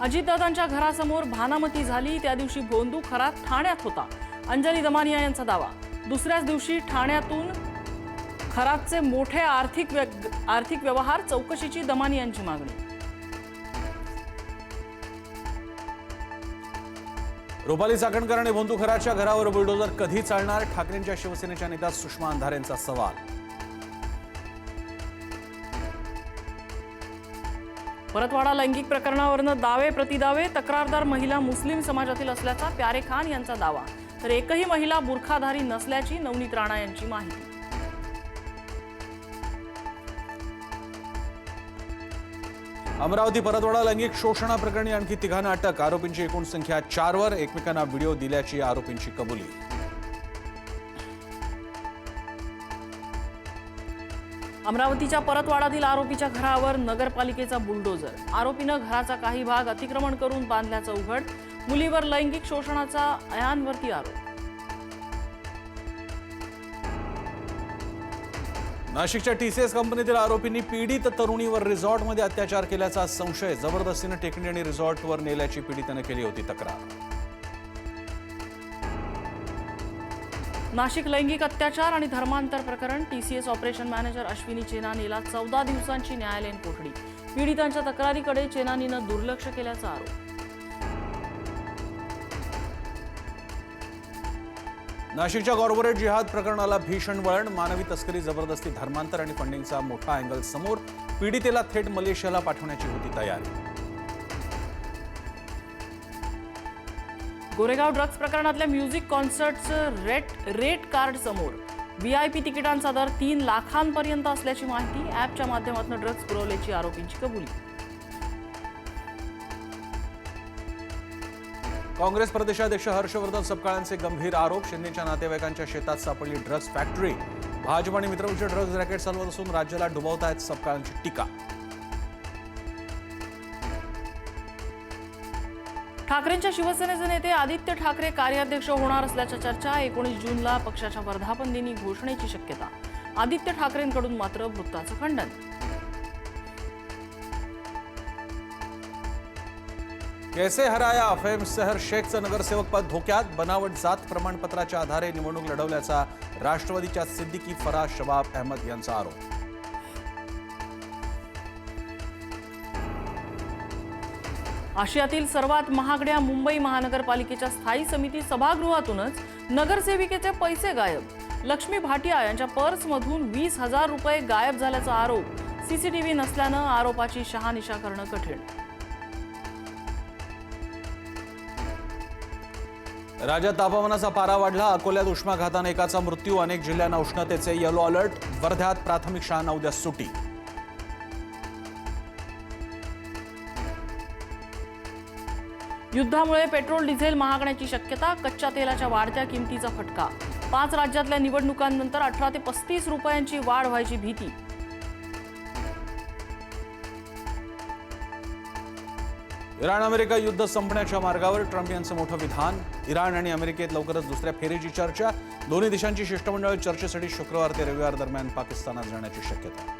अजितदादांच्या घरासमोर भानामती झाली त्या दिवशी भोंदू खरा ठाण्यात होता, अंजली दमानिया यांचा दावा। दुसऱ्याच दिवशी ठाण्यातून खरातचे मोठे आर्थिक व्यवहार चौकशीची दमानियांची मागणी। रुपाली चाकणकर आणि भोंदू खराच्या घरावर बुलडोझर कधी चालणार? ठाकरेंच्या शिवसेनेच्या नेत्या सुषमा अंधारेंचा सवाल। परतवाडा लैंगिक प्रकरणावरून दावे प्रतिदावे, तक्रारदार महिला मुस्लिम समाजातील असल्याचा प्यारे खान यांचा दावा, तर एकही महिला बुरखाधारी नसल्याची नवनीत राणा यांची माहिती। अमरावती परतवाडा लैंगिक शोषणाप्रकरणी आणखी तिघांना अटक, आरोपींची एकूण संख्या 4 वर, एकमेकांना व्हिडिओ दिल्याची आरोपींची कबुली। अमरावतीच्या परतवाडातील आरोपीच्या घरावर नगरपालिकेचा बुलडोझर, आरोपीनं घराचा काही भाग अतिक्रमण करून बांधल्याचं उघड, मुलीवर लैंगिक शोषणाचा अयांवरती आरोप। नाशिकच्या टीसीएस कंपनीतील आरोपींनी पीडित तरुणीवर रिसॉर्टमध्ये अत्याचार केल्याचा संशय, जबरदस्तीने टेकडी आणि रिसॉर्टवर नेल्याची पीडितेने केली होती तक्रार। नाशिक लैंगिक अत्याचार आणि धर्मांतर प्रकरण, टीसीएस ऑपरेशन मॅनेजर अश्विनी चेनानीला 14 दिवसांची न्यायालयीन कोठडी, पीडितांच्या तक्रारीकडे चेनानीनं दुर्लक्ष केल्याचा आरोप। नाशिकच्या कॉर्पोरेट जिहाद प्रकरणाला भीषण वळण, मानवी तस्करी, जबरदस्ती, धर्मांतर आणि फंडिंगचा मोठा अँगल समोर, पीडितेला थेट मलेशियाला पाठवण्याची होती तयारी। गोरेगाव ड्रग्ज प्रकरणातल्या म्युझिक कॉन्सर्टचं रेट कार्ड समोर, व्हीआयपी तिकिटांचा दर 3 लाखांपर्यंत असल्याची माहिती, ॲपच्या माध्यमातून ड्रग्ज पुरवल्याची आरोपींची कबुली। काँग्रेस प्रदेशाध्यक्ष हर्षवर्धन सपकाळांचे गंभीर आरोप, शिंदेच्या नातेवाईकांच्या शेतात सापडली ड्रग्ज फॅक्टरी, भाजप आणि मित्रपक्ष ड्रग्ज रॅकेट चालवत असून राज्याला डुबवतायत, सपकाळांची टीका। ठाकरेंच्या शिवसेनेचे नेते आदित्य ठाकरे कार्याध्यक्ष होणार असल्याच्या चर्चा, 19 जूनला पक्षाच्या वर्धापन दिनी घोषणेची शक्यता, आदित्य ठाकरेंकडून मात्र वृत्ताचं खंडन। कैसे हराया अफेम सहर शेखचं नगरसेवक पद धोक्यात, बनावट जात प्रमाणपत्राच्या आधारे निवडणूक लढवल्याचा राष्ट्रवादीच्या सिद्दीकी फराज शबाब अहमद यांचा आरोप। आशियातील सर्वात महागड्या मुंबई महानगरपालिकेच्या स्थायी समिती सभागृहातूनच नगरसेविकेचे पैसे गायब, लक्ष्मी भाटिया यांच्या पर्समधून 20,000 रुपये गायब झाल्याचा आरोप, सीसीटीव्ही नसल्यानं आरोपाची शहानिशा करणं कठीण। राज्यात तापमानाचा पारा वाढला, अकोल्यात उष्माघाताने एकाचा मृत्यू, अनेक जिल्ह्यांना उष्णतेचे येलो अलर्ट, वर्ध्यात प्राथमिक शाळांना उद्या सुट्टी। युद्धामुळे पेट्रोल डिझेल महागण्याची शक्यता, कच्च्या तेलाच्या वाढत्या किमतीचा फटका, 5 राज्यातल्या निवडणुकांनंतर 18 ते 35 रुपयांची वाढ व्हायची भीती। इराण अमेरिका युद्ध संपण्याच्या मार्गावर, ट्रम्प यांचं मोठं विधान, इराण आणि अमेरिकेत लवकरच दुसऱ्या फेरीची चर्चा, दोन्ही देशांची शिष्टमंडळ चर्चेसाठी शुक्रवार ते रविवार दरम्यान पाकिस्तानात जाण्याची शक्यता।